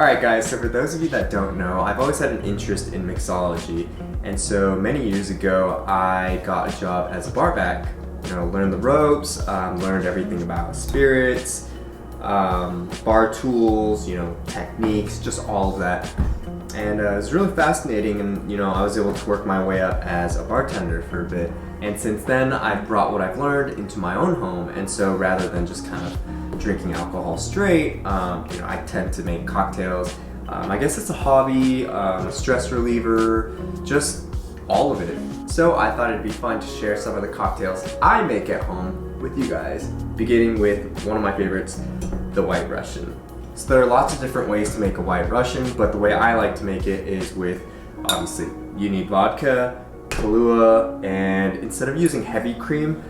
Alright guys, so for those of you that don't know, I've always had an interest in mixology, and so many years ago I got a job as a barback. Learned the ropes, learned everything about spirits, bar tools, techniques, just all of that. And it was really fascinating, and I was able to work my way up as a bartender for a bit. And since then, I've brought what I've learned into my own home, and so rather than just kind of drinking alcohol straight, I tend to make cocktails. I guess it's a hobby, a stress reliever, just all of it. So I thought it'd be fun to share some of the cocktails I make at home with you guys, beginning with one of my favorites, the White Russian. So there are lots of different ways to make a White Russian, but the way I like to make it is with, obviously, you need vodka, Kahlúa, and instead of using heavy cream,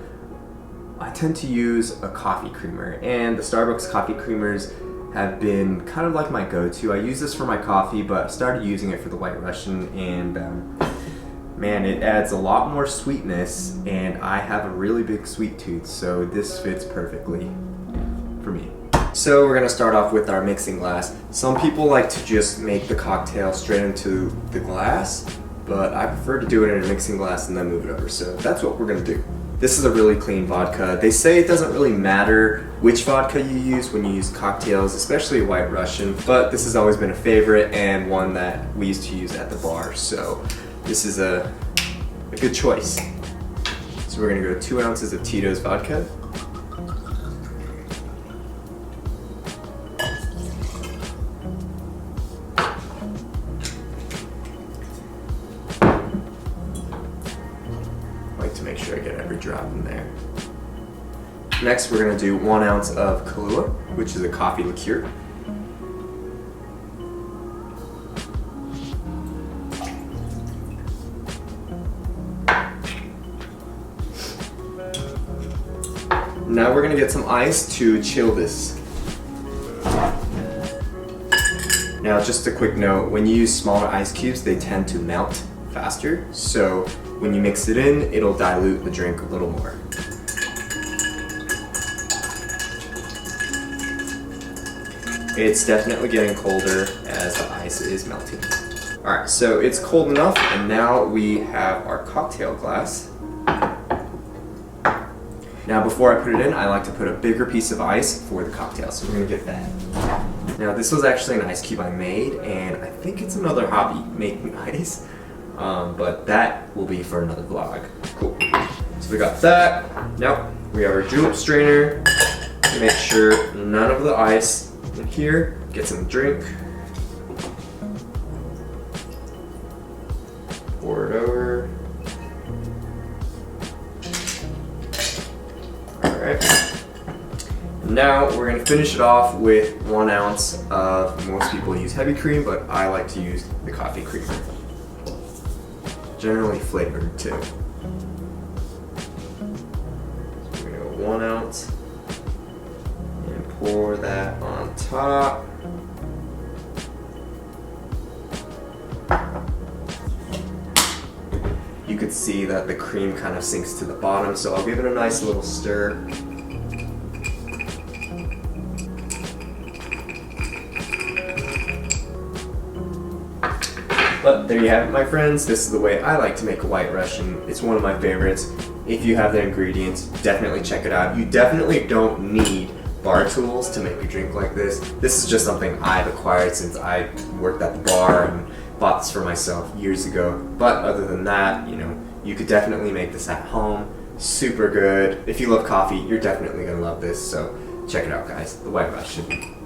I tend to use a coffee creamer. And the Starbucks coffee creamers have been kind of like my go-to. I use this for my coffee, but I started using it for the White Russian, and man, it adds a lot more sweetness, and I have a really big sweet tooth, so this fits perfectly for me. So we're gonna start off with our mixing glass. Some people like to just make the cocktail straight into the glass, but I prefer to do it in a mixing glass and then move it over, so that's what we're gonna do. This is a really clean vodka. They say it doesn't really matter which vodka you use when you use cocktails, especially White Russian, but this has always been a favorite and one that we used to use at the bar, so this is a good choice. So we're gonna go 2 ounces of Tito's vodka. To make sure I get every drop in there. Next, we're going to do 1 ounce of Kahlúa, which is a coffee liqueur. Now we're going to get some ice to chill this. Now, just a quick note, when you use smaller ice cubes, they tend to melt faster, so when you mix it in, it'll dilute the drink a little more. It's definitely getting colder as the ice is melting. Alright, so it's cold enough, and now we have our cocktail glass. Now before I put it in, I like to put a bigger piece of ice for the cocktail, so we're going to get that. Now this was actually an ice cube I made, and I think it's another hobby, making ice. But that will be for another vlog. Cool. So we got that. Now we have our julep strainer to make sure none of the ice in here gets in the drink. Pour it over. Alright. Now we're going to finish it off with 1 ounce of, most people use heavy cream, but I like to use the coffee creamer. Generally flavored too. So we're gonna go 1 ounce and pour that on top. You could see that the cream kind of sinks to the bottom, so I'll give it a nice little stir. But there you have it, my friends. This is the way I like to make a White Russian. It's one of my favorites. If you have the ingredients, definitely check it out. You definitely don't need bar tools to make a drink like this. This is just something I've acquired since I worked at the bar and bought this for myself years ago. But other than that, you could definitely make this at home. Super good. If you love coffee, you're definitely gonna love this. So check it out, guys. The White Russian.